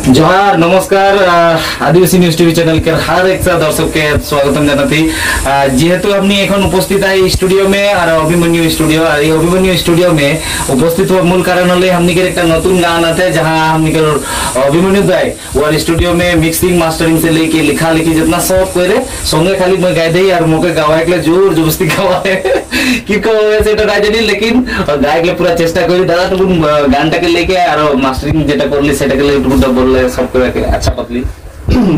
जोहार नमस्कार आदिवासी news TV channel के हर एक दर्शक के स्वागतम जानाती जेहेतु हमनी एखन उपस्थित है स्टूडियो में और अभिमन्यु स्टूडियो और अभिमन्यु स्टूडियो में उपस्थित हुआ मूल कारण हले हमनी के एक नतून गान आते जहां हमनी के अभिमन्यु दाई और स्टूडियो में मिक्सिंग मास्टरिंग से लेके लिखा लिखी जितना सब करे संगे खाली मैं गाय दे और मोके गावाए के जोर जबरदस्ती गावाए कि को सेटा गाय देनी लेकिन गाय के पूरा चेष्टा करी दादा तो गानटा के लेके और मास्टरिंग जेटा करली सेटा के लेके सब के अच्छा पतली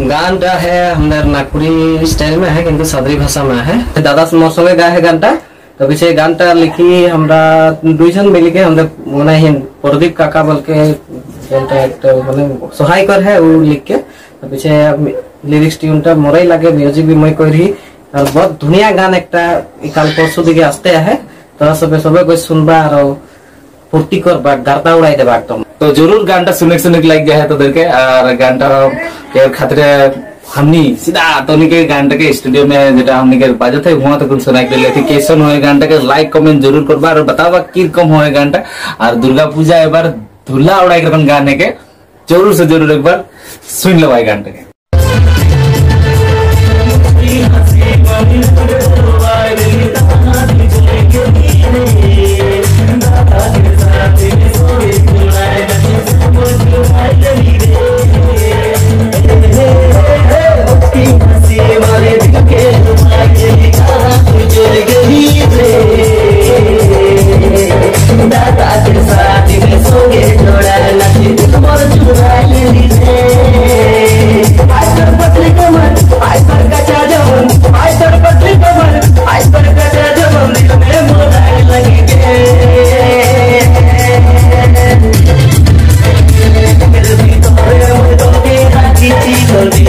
गान है हमारे नागपुरी स्टाइल में है किंतु सदरी भाषा में है। दादा मोर संगे गाय है गानटा तो पीछे गानटा लिखी हमरा दुईजन मिल के हम माने प्रदीप काका बोल के माने सहायकर है वो लिख के तो पीछे लिरिक्स ट्यूनटा मोरई लागे म्यूजिक भी मैं करी और बहुत धुनिया गान एक काल परसु दिखे आस्ते है तो सबे कोई सुनबा और पूर्ति कर गारता उड़ाई देबा एकदम तो जरूर गानटा सुने लाग गया है तो देखे और गानटा के खातिर हमनी सीधा तोनी के गानटा के स्टूडियो में जेटा हमनी के बाजत है वहां तक सुनाई के लेथि कैसन होय गानटा के लाइक कमेंट जरूर करबा और बतावा की कम होय गानटा और दुर्गा पूजा एक बार धुल्ला उड़ाई कर गाने के जरूर से जरूर एक बार सुन लो भाई गानटा के Don't be